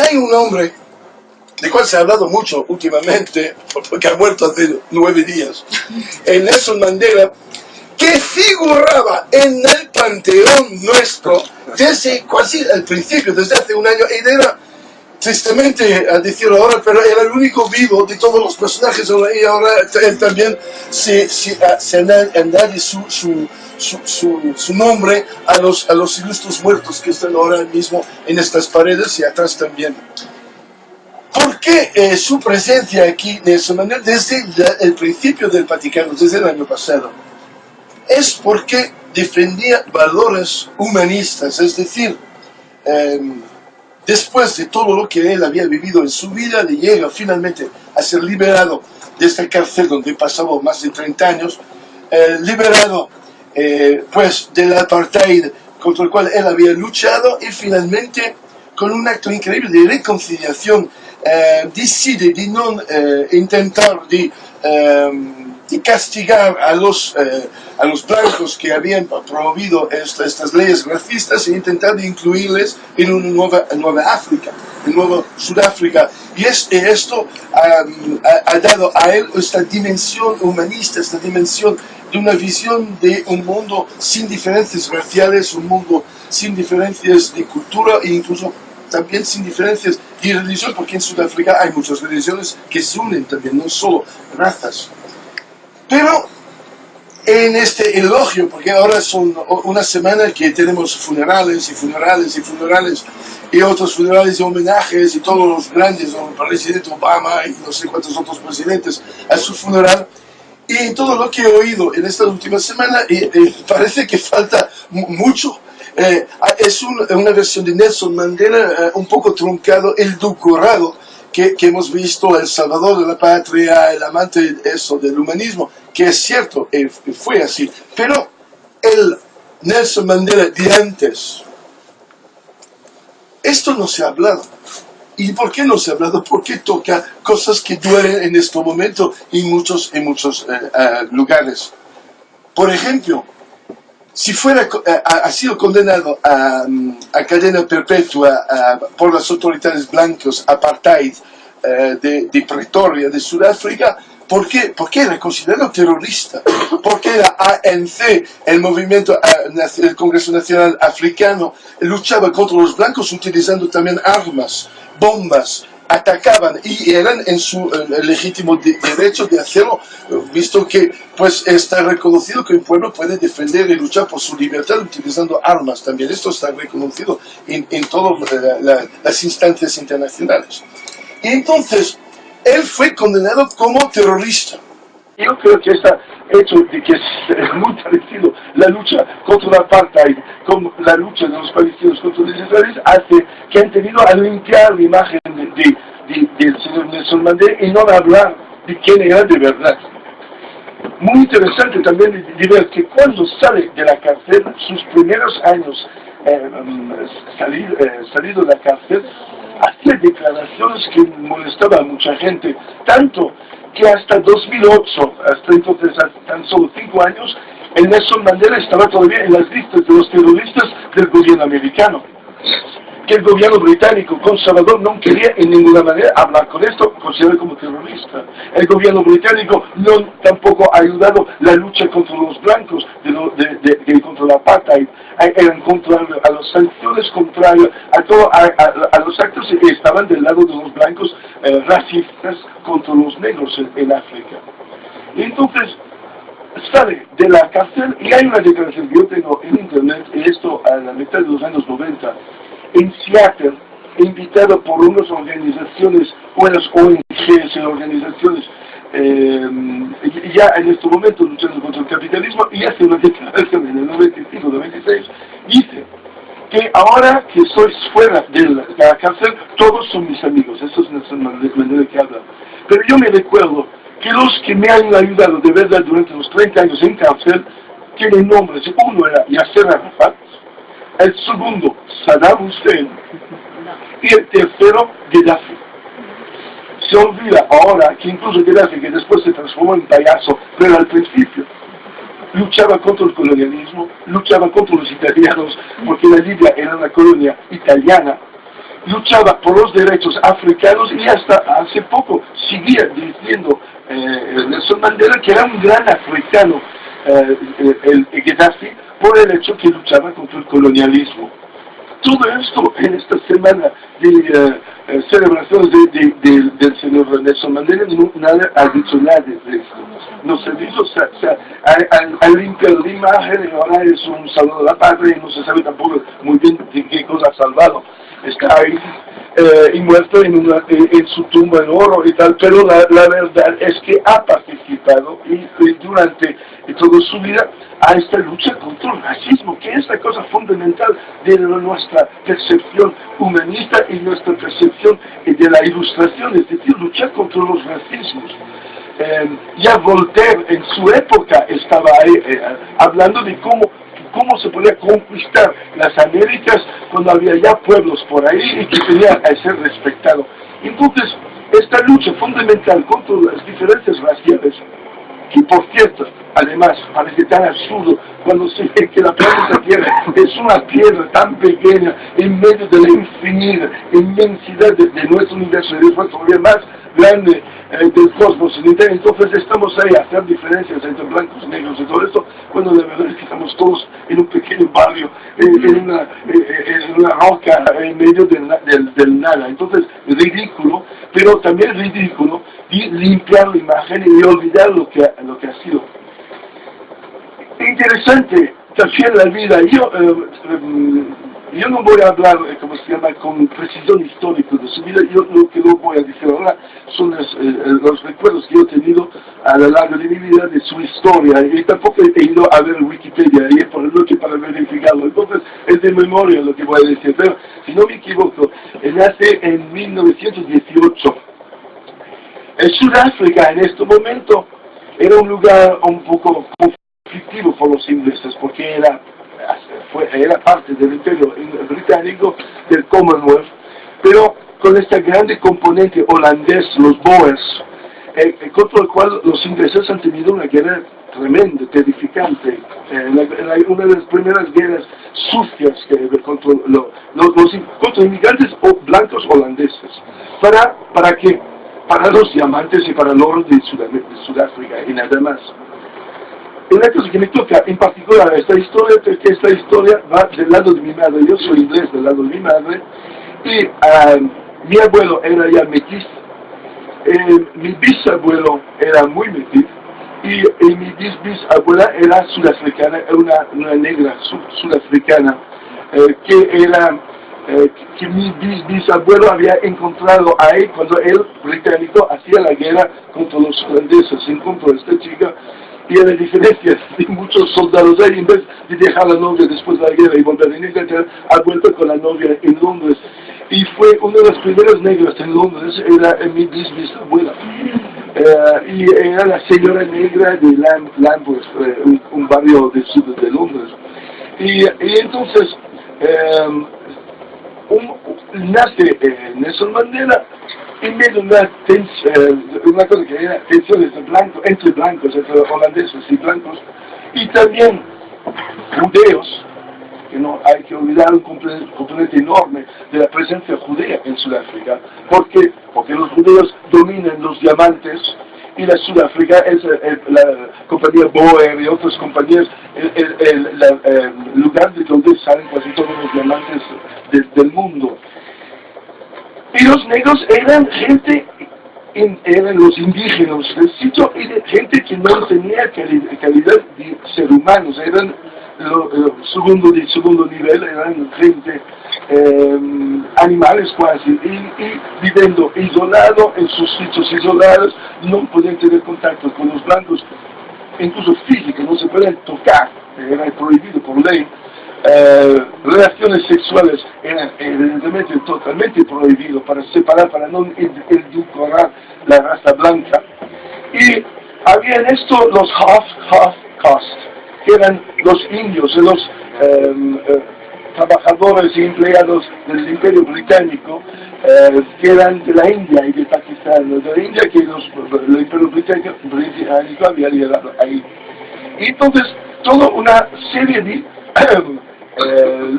hay un hombre del cual se ha hablado mucho últimamente, porque ha muerto hace 9 días, Nelson Mandela, que figuraba en el panteón nuestro desde casi el principio, desde hace un año, y era, tristemente a decirlo ahora, pero era el único vivo de todos los personajes, y ahora él también se añade su nombre a los ilustres muertos que están ahora mismo en estas paredes y atrás también. ¿Por qué su presencia aquí, Nelson Mandela, desde el principio del Vaticano, desde el año pasado? Es porque defendía valores humanistas, es decir, después de todo lo que él había vivido en su vida, le llega finalmente a ser liberado de esta cárcel donde pasaba más de 30 años, liberado pues del apartheid contra el cual él había luchado, y finalmente con un acto increíble de reconciliación decide de no intentar de castigar a los blancos que habían promovido estas leyes racistas, e intentar de incluirles en una nueva África, en nuevo Sudáfrica. Y esto ha dado a él esta dimensión humanista, esta dimensión de una visión de un mundo sin diferencias raciales, un mundo sin diferencias de cultura e incluso también sin diferencias de religión, porque en Sudáfrica hay muchas religiones que se unen también, no solo razas. Pero en este elogio, porque ahora son una semana que tenemos funerales y funerales y funerales y otros funerales y homenajes y todos los grandes, el presidente Obama y no sé cuántos otros presidentes a su funeral, y en todo lo que he oído en esta última semana parece que falta mucho. Es una versión de Nelson Mandela un poco truncado, edulcorado, que hemos visto, el salvador de la patria, el amante del humanismo, que es cierto, fue así, pero el Nelson Mandela de antes, esto no se ha hablado. ¿Y por qué no se ha hablado? Porque toca cosas que duelen en este momento en muchos lugares. Por ejemplo, si ha sido condenado a cadena perpetua por las autoridades blancas apartheid de Pretoria, de Sudáfrica, ¿por qué? Porque era considerado terrorista, porque era ANC, el movimiento, el Congreso Nacional Africano, luchaba contra los blancos utilizando también armas, bombas, atacaban, y eran en su legítimo derecho de hacerlo, visto que pues está reconocido que un pueblo puede defender y luchar por su libertad utilizando armas también. Esto está reconocido en todas las instancias internacionales. Y entonces, él fue condenado como terrorista. Yo creo que este hecho de que es muy parecido la lucha contra la apartheid, como la lucha de los palestinos contra los israelíes, hace que han tenido a limpiar la imagen del señor Nelson Mandela y no hablar de quién era de verdad. Muy interesante también de ver que cuando sale de la cárcel, sus primeros años salido de la cárcel, hacía declaraciones que molestaban a mucha gente, tanto que hasta 2008, hasta entonces, hasta tan solo 5 años, el Nelson Mandela estaba todavía en las listas de los terroristas del gobierno americano. Que el gobierno británico conservador no quería en ninguna manera hablar con esto, considerado como terrorista. El gobierno británico tampoco ha ayudado la lucha contra los blancos, contra la apartheid, eran contrarios a las sanciones, contrarios a los actos que estaban del lado de los blancos racistas contra los negros en África. Y entonces sale de la cárcel y hay una declaración que yo tengo en internet, y esto a la mitad de los años 90, en Seattle, invitado por unas organizaciones, buenas ONGs y organizaciones ya en este momento luchando contra el capitalismo, y hace una declaración en el 95-96, dice que ahora que soy fuera de la cárcel, todos son mis amigos. Eso es Nelson Mandela que habla. Pero yo me recuerdo que los que me han ayudado de verdad durante los 30 años en cárcel tienen nombres. Uno era Yasser Arafat, el segundo Saddam Hussein y el tercero Gaddafi. Se olvida ahora que incluso Gaddafi, que después se transformó en payaso, pero al principio luchaba contra el colonialismo, luchaba contra los italianos, porque la Libia era una colonia italiana, luchaba por los derechos africanos y hasta hace poco seguía diciendo Nelson Mandela que era un gran africano, el Gaddafi, por el hecho que luchaba contra el colonialismo. Todo esto en esta semana de celebraciones del señor Nelson Mandela, nada ha dicho nadie de esto. No se dijo, ha limpiado la imagen y ahora es un saludo a la patria y no se sabe tampoco muy bien de qué cosa ha salvado. Está ahí y muerto en su tumba en oro y tal, pero la verdad es que ha participado y durante toda su vida a esta lucha contra el racismo, que es la cosa fundamental de nuestra percepción humanista y nuestra percepción de la ilustración, es decir, luchar contra los racismos. Ya Voltaire en su época estaba ahí hablando de cómo se podía conquistar las Américas cuando había ya pueblos por ahí y que tenía que ser respetado. Entonces, esta lucha fundamental contra las diferencias raciales, que por cierto, además, parece tan absurdo cuando se ve que la planeta Tierra es una piedra tan pequeña en medio de la inmensidad de nuestro universo, y después todavía más grande del cosmos. Entonces estamos ahí a hacer diferencias entre blancos, negros y todo esto, cuando la verdad es que estamos todos en un pequeño barrio, en una roca en medio del nada. Entonces, ridículo, pero también ridículo limpiar la imagen y olvidar lo que ha sido. Interesante también la vida. Yo no voy a hablar, como se llama, con precisión histórica de su vida. Yo lo que lo voy a decir ahora son los recuerdos que yo he tenido a lo largo de mi vida de su historia. Y tampoco he ido a ver Wikipedia para verificarlo. Entonces es de memoria lo que voy a decir. Pero si no me equivoco, nace en 1918. Sudáfrica en este momento era un lugar un poco conflictivo por los ingleses, porque era parte del imperio británico, del Commonwealth, pero con este grande componente holandés, los Boers, contra el cual los ingleses han tenido una guerra tremenda, terrificante, una de las primeras guerras sucias contra inmigrantes blancos holandeses. ¿Para qué? Para los diamantes y para el oro de Sudáfrica y nada más. Una cosa que me toca en particular esta historia, porque esta historia va del lado de mi madre. Yo soy inglés del lado de mi madre y mi abuelo era ya mestiz, mi bisabuelo era muy mestiz y mi bisabuela era sudafricana, una negra sudafricana que mi bisabuelo había encontrado ahí cuando el británico hacía la guerra contra los holandeses, encontró a esta chica. Y a la diferencia de muchos soldados ahí, en vez de dejar a la novia después de la guerra y volver a Inglaterra, ha vuelto con la novia en Londres. Y fue una de las primeras negras en Londres, era mi bisabuela. Y era la señora negra de Lambeth, un barrio del sur de Londres. Y entonces, nace Nelson Mandela en medio de una cosa que era tensiones entre blancos, entre holandeses y blancos, y también judeos, que no hay que olvidar un componente enorme de la presencia judía en Sudáfrica. ¿Por qué? Porque los judeos dominan los diamantes y la Sudáfrica es la compañía Boer y otras compañías, el lugar de donde salen casi todos los diamantes del mundo. Y los negros eran eran los indígenas del sitio y gente que no tenía calidad de ser humanos, eran segundo nivel, eran gente, animales casi, y viviendo isolado en sus sitios isolados, no podían tener contacto con los blancos, incluso físico, no se podían tocar, era prohibido por ley. Relaciones sexuales eran evidentemente totalmente prohibidos para separar, para no edulcorar la raza blanca. Y había en esto los half caste, que eran los indios, los trabajadores y empleados del Imperio Británico, que eran de la India y de Pakistán, de la India que el Imperio Británico había llegado ahí. Y entonces, toda una serie de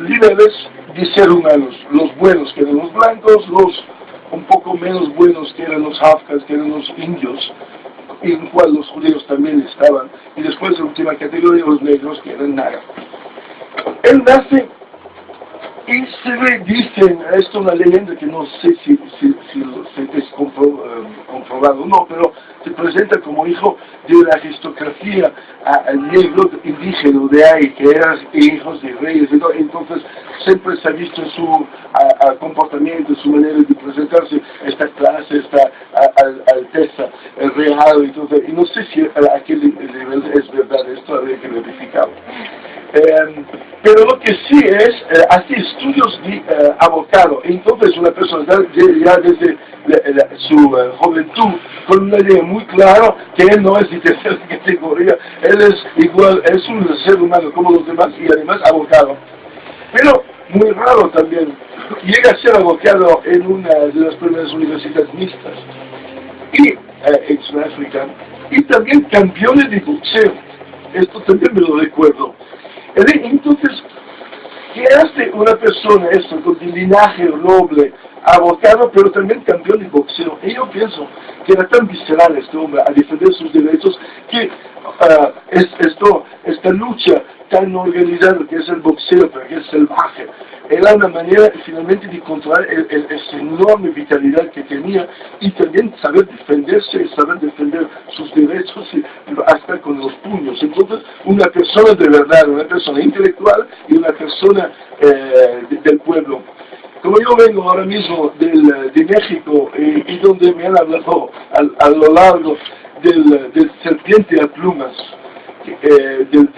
niveles de ser humanos, los buenos que eran los blancos, los un poco menos buenos que eran los hafkas, que eran los indios, en el cual los judíos también estaban, y después la última categoría, los negros, que eran nada. Él nace y se le dicen, esto es una leyenda que no sé si es comprobado o no, pero se presenta como hijo de la aristocracia negro indígena de ahí, que eran hijos de reyes, entonces siempre se ha visto en su comportamiento, en su manera de presentarse, esta clase, esta alteza real, entonces, y no sé si a qué nivel es verdad, esto habría que verificarlo. Pero lo que sí es, hace estudios de abogado, entonces una persona ya desde su juventud, con una idea muy clara que él no es de tercera categoría, él es igual, es un ser humano como los demás y además abogado. Pero muy raro también, llega a ser abogado en una de las primeras universidades mixtas y en Sudáfrica, y también campeones de boxeo, esto también me lo recuerdo. Entonces, ¿qué hace una persona esto con el linaje noble, abogado, pero también campeón de boxeo? Y yo pienso que era tan visceral este hombre a defender sus derechos que esta lucha tan organizada que es el boxeo, pero que es salvaje, era una manera finalmente de controlar esa enorme vitalidad que tenía y también saber defenderse, saber defender sus derechos hasta con los puños. Entonces, una persona de verdad, una persona intelectual y una persona del pueblo. Como yo vengo ahora mismo de México y donde me han hablado a lo largo del serpiente a plumas, del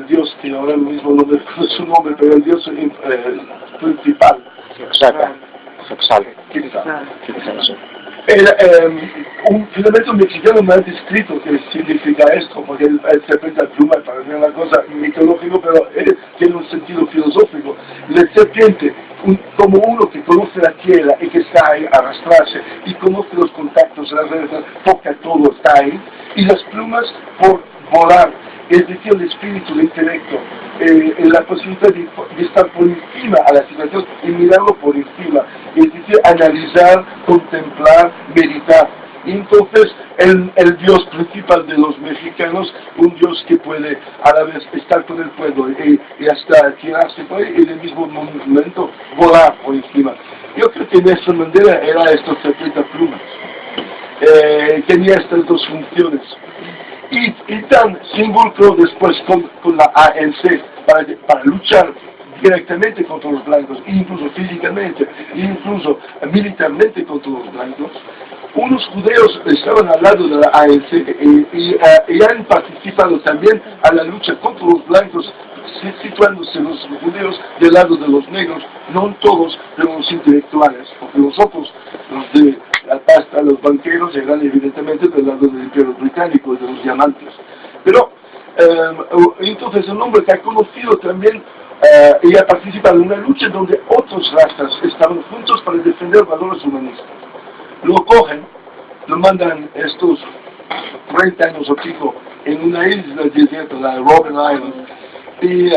dios que ahora mismo no me recuerdo su nombre, pero el dios principal. Quetzal. Finalmente un mexicano me ha descrito qué significa esto, porque el serpiente a pluma parece una cosa mitológica, pero tiene un sentido filosófico. La serpiente, como uno que conoce la tierra y que está ahí a arrastrarse, y conoce los contactos, las redes, toca todo, está ahí, y las plumas por volar, es decir, el espíritu, el intelecto, la posibilidad de estar por encima a la situación y mirarlo por encima, es decir, analizar, contemplar, meditar. Y entonces el Dios principal de los mexicanos, un Dios que puede a la vez estar con el pueblo y hasta tirarse por ahí, y en el mismo momento volar por encima. Yo creo que Nelson Mandela era estos 70 plumas. Tenía estas dos funciones. Y tan se involucró después con la ANC para luchar directamente contra los blancos, incluso físicamente, incluso militarmente contra los blancos. Unos judeos estaban al lado de la ANC y han participado también a la lucha contra los blancos, situándose los judíos del lado de los negros, no todos, pero los intelectuales, porque los otros, los de la pasta, los banqueros, eran evidentemente del lado del Imperio Británico, de los diamantes. Pero, entonces, un hombre que ha conocido también y ha participado en una lucha donde otros razas estaban juntos para defender valores humanistas. Lo cogen, lo mandan estos 30 años o pico en una isla desierta, la Robben Island, y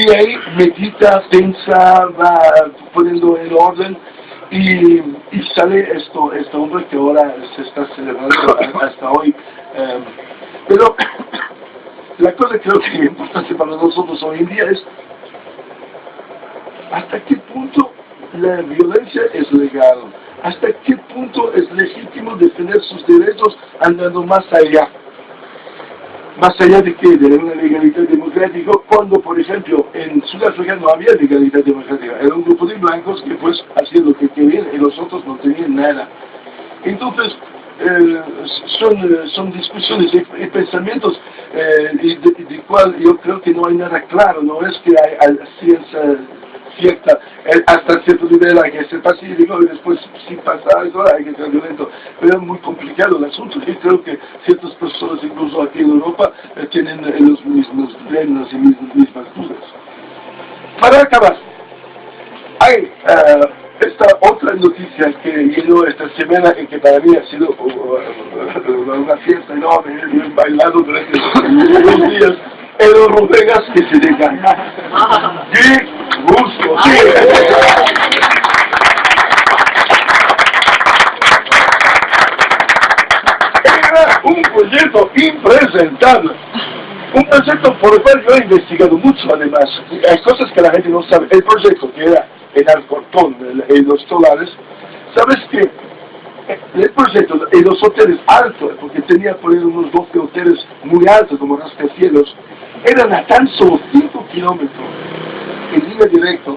ahí medita, piensa, va poniendo en orden, y sale este hombre que ahora se está celebrando hasta hoy. Pero la cosa creo que es importante para nosotros hoy en día es hasta qué punto la violencia es legal, hasta qué punto es legítimo defender sus derechos andando más allá. Más allá de que de una legalidad democrática, cuando por ejemplo en Sudáfrica no había legalidad democrática, era un grupo de blancos que pues hacían lo que querían y los otros no tenían nada. Entonces son discusiones y pensamientos de cual yo creo que no hay nada claro, no es que hay ciencia cierta, hasta cierto nivel hay que ser pacífico y después si pasa algo hay que ser violento, pero es muy complicado el asunto. Yo creo que ciertas personas incluso aquí en Europa tienen los mismos dilemas y mismas dudas. Para acabar, hay esta otra noticia que llegó esta semana y que para mí ha sido una fiesta enorme, he bailado durante los días en los bodegas que se dejan. justo, sí. Era un proyecto impresentable. Un proyecto por el cual yo he investigado mucho, además. Hay cosas que la gente no sabe. El proyecto que era en Alcorcón, en los solares, ¿sabes qué? El proyecto en los hoteles altos, porque tenía por ahí unos 12 hoteles muy altos, como rascacielos, eran a tan solo 5 kilómetros en línea directa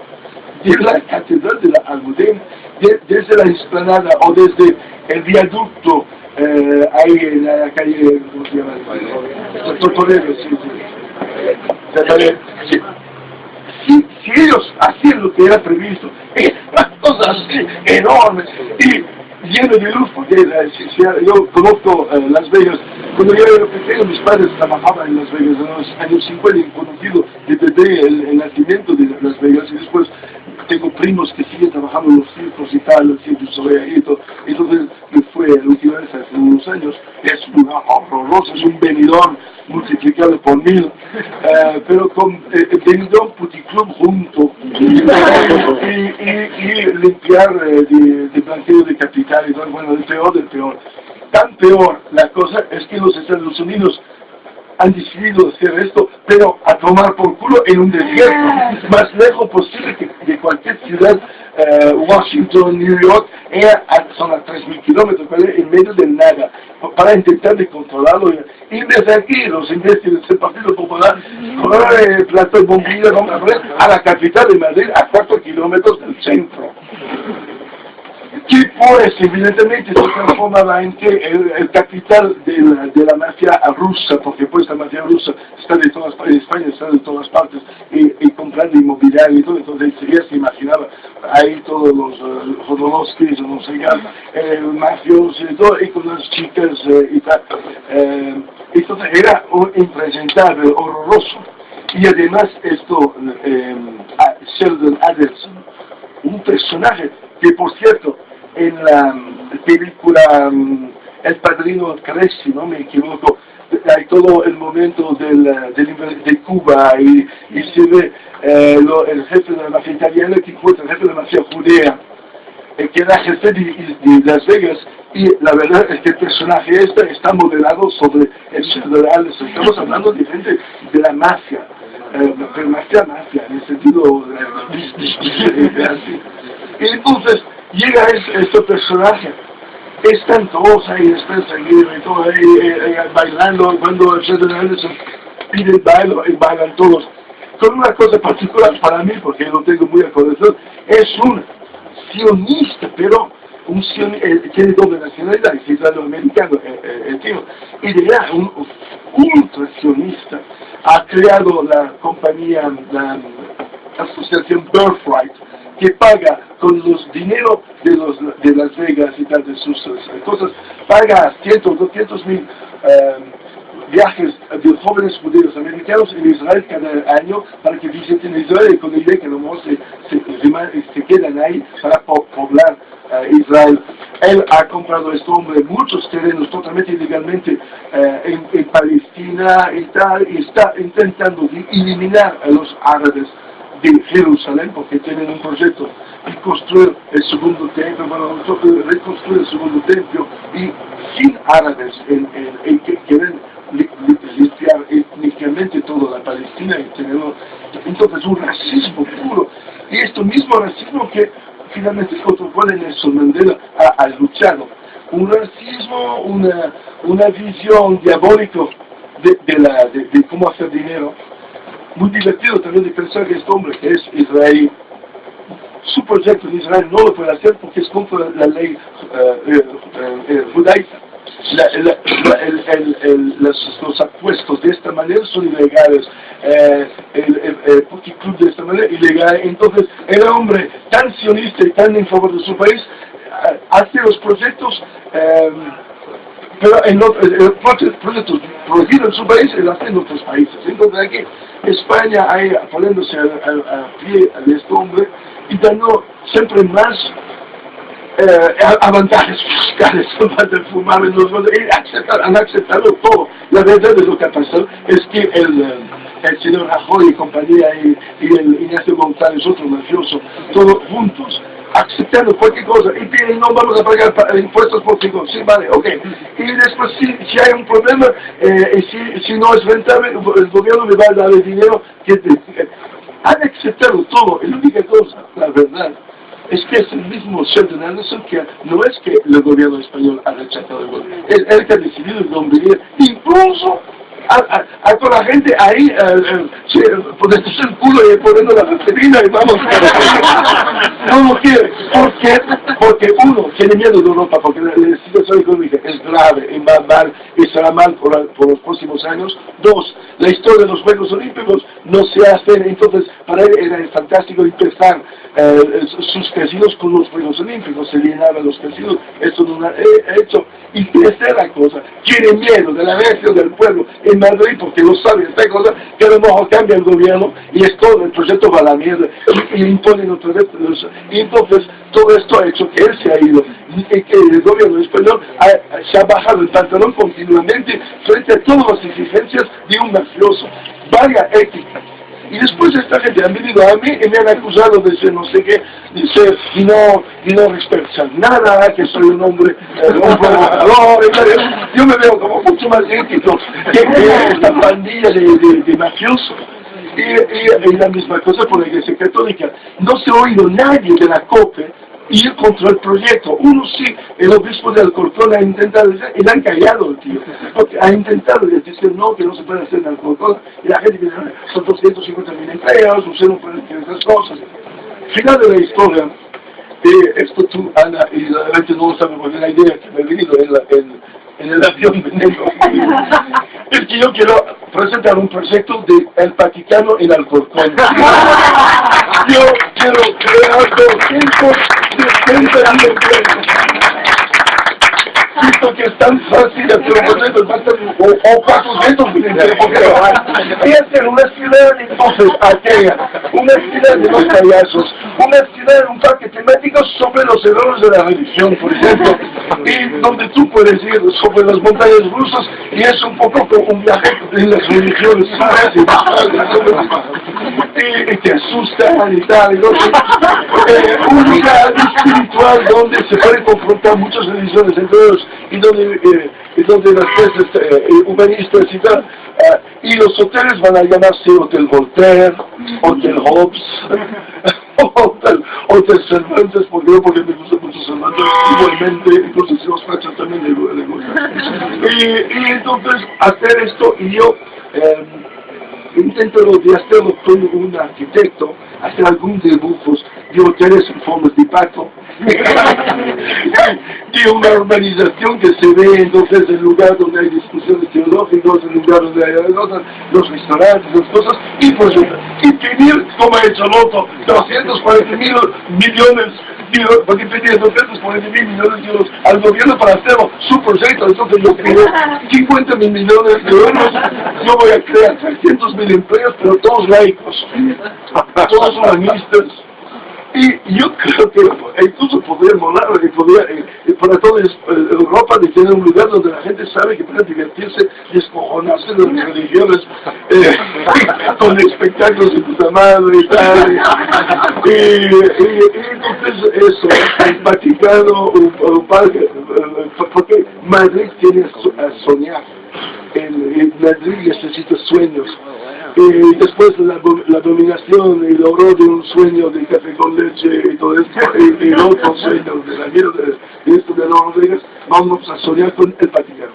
de la Catedral de la Almudena, desde la explanada o desde el viaducto ahí en la calle, ¿cómo se llama? Tortorello, sí. Si ellos hacían lo que era previsto, las cosas enormes y lleno de luz, porque yo conozco Las Vegas. Cuando yo era pequeño, mis padres trabajaban en Las Vegas en los años 50 y he conocido desde el nacimiento de Las Vegas, y después tengo primos que siguen trabajando en los circos y tal, el Cirque du Soleil y todo. Entonces me fue a la última vez hace unos años. Es un horroroso, es un venidor multiplicado por 1000, pero con venidor puticlub junto y limpiar de blanqueo de capital y todo. Bueno, el peor del peor. Tan peor la cosa es que los Estados Unidos han decidido hacer esto, pero a tomar por culo en un desierto, más lejos posible de cualquier ciudad, Washington, New York, son a 3.000 kilómetros, en medio de nada, para intentar de controlarlo. Y desde aquí, los ingleses del Partido Popular, con el plato de bombilla, a la capital de Madrid, a 4 kilómetros del centro. Que pues evidentemente se transformaba en que el capital de la mafia rusa, porque pues la mafia rusa está de todas partes, España está de todas partes, y comprando inmobiliario y todo, entonces ya se imaginaba ahí todos los Jodorowskis, no sé qué, mafiosos y todo, y con las chicas y tal. Entonces era impresentable, horroroso. Y además esto, Sheldon Adelson, un personaje que por cierto, en la película El Padrino 3, si no me equivoco, hay todo el momento de Cuba y se ve el jefe de la mafia italiana que encuentra el jefe de la mafia judea, que era jefe de Las Vegas, y la verdad es que el personaje está modelado sobre el Sheldon Adelson. Estamos hablando de gente de la mafia, pero mafia, en el sentido así. Y entonces llega este personaje, están todos ahí, están saliendo y todo ahí, bailando, cuando el Sheldon Adelson pide el baile, y bailan todos. Con una cosa particular para mí, porque lo tengo muy a corazón, es un sionista, pero un sionista, tiene doble nacionalidad, es israelo-americano, el tío, y era un ultra sionista. Ha creado la compañía, la asociación Birthright, que paga con los dinero de Las Vegas y tal, de sus cosas, paga 200 mil viajes de jóvenes judíos americanos en Israel cada año para que visiten Israel, y con la idea que a lo mejor se quedan ahí para poblar Israel. Él ha comprado este hombre muchos terrenos totalmente ilegalmente en Palestina y tal, y está intentando eliminar a los árabes de Jerusalén, porque tienen un proyecto de construir el segundo templo, reconstruir el segundo templo, y sin árabes, que quieren limpiar étnicamente toda la Palestina y tener entonces un racismo puro, y este mismo racismo que finalmente contra cual Nelson Mandela ha luchado, un racismo, una visión diabólica de cómo hacer dinero. Muy divertido también de pensar que este hombre, que es israelí, su proyecto en Israel no lo puede hacer porque es contra la ley judaica. Los apuestos de esta manera son ilegales, el puticlub de esta manera ilegal. Entonces el hombre tan sionista y tan en favor de su país hace los proyectos, pero en proyectos prohibidos en su país, él hace en otros países. Entonces aquí España ahí poniéndose a pie de este hombre y dando siempre más avantajes fiscales de fumar en los han aceptado todo. La verdad de lo que ha pasado es que el señor Rajoy y compañía y el Ignacio González, otro mafioso, todos juntos, aceptando cualquier cosa y piden no vamos a pagar impuestos por 5, sí, vale, ok. Y después si hay un problema, si no es rentable, el gobierno me va a dar el dinero que han aceptado todo. Y la única cosa, la verdad, es que es el mismo Sheldon Adelson que no es que el gobierno español ha rechazado el gobierno, es él que ha decidido no venir, incluso a toda la gente ahí, ponerse el culo y poniendo la vaselina y vamos. No lo quiere. ¿Por qué? Porque uno tiene miedo de Europa, porque la situación económica es grave y va mal y será mal por los próximos años. Dos, la historia de los Juegos Olímpicos no se hace, entonces para él era fantástico empezar sus casinos con los Juegos Olímpicos, se llenaban los casinos, esto no ha hecho. Y tercera cosa, tiene miedo de la reacción del pueblo en Madrid, porque lo sabe esta cosa, que a lo mejor cambia el gobierno y es todo, el proyecto va a la mierda, y imponen otra vez. Y entonces todo esto ha hecho que él se ha ido, y que el gobierno español se ha bajado el pantalón continuamente frente a todas las exigencias de un mafioso. Vaya ética. Y después esta gente han venido a mí y me han acusado de ser no sé qué, de ser y no respetar nada, que soy un hombre, un provocador, yo me veo como mucho más ético que esta pandilla de mafiosos. Y la misma cosa por la Iglesia Católica. No se ha oído nadie de la COPE ir contra el proyecto. Uno sí, el obispo de Alcorcón ha intentado, y le han callado el tío, porque ha intentado decir no, que no se puede hacer en Alcorcón, y la gente dice, son 250.000 empleos, usted no puede hacer esas cosas. Final de la historia, esto tú, Ana, y la gente no lo sabe, porque la idea que me ha venido en el avión de negro, es que yo quiero presentar un proyecto de El Vaticano en Alcorcón. Yo quiero crear 260.000 empleos. Visto que es tan fácil hacer un proyecto, o 400.000 empleos, porque voy a hacer una ciudad entonces aquella, una ciudad de los payasos, una ciudad, un parque temático sobre los errores de la religión, por ejemplo, y donde tú puedes ir sobre las montañas rusas y es un poco como un viaje en las religiones y te asustan y tal, y un lugar espiritual donde se pueden confrontar muchas religiones entre ellos y donde las clases humanistas y tal, y los hoteles van a llamarse Hotel Voltaire, Hotel Hobbes, Hotel Cervantes, porque me gusta mucho Cervantes, igualmente, entonces los fachas también le gustan. Y entonces hacer esto, y yo intento de hacerlo con un arquitecto, hacer algún dibujos de hoteles en formas de pato, y una urbanización que se ve entonces el lugar donde hay discusiones teológicas, el lugar donde hay cosas, los restaurantes, las cosas, y pues y pedir, como ha hecho el otro, 240.000 millones, porque pedir 240.000 millones de euros al gobierno para hacer su proyecto. Entonces yo pido 50.000 millones de euros, yo voy a crear 300.000 empleos, pero todos laicos, todos humanistas. Y yo creo que incluso podría molar, para toda Europa, de tener un lugar donde la gente sabe que puede divertirse, descojonarse de las religiones, con espectáculos de puta madre y tal. Y entonces eso, el Vaticano, un parque, porque Madrid tiene a soñar. En Madrid necesita sueños. Y después la dominación y el horror de un sueño de café con leche y todo esto, y el otro sueño de la mierda de esto de los Rodríguez, vamos a soñar con el Vaticano.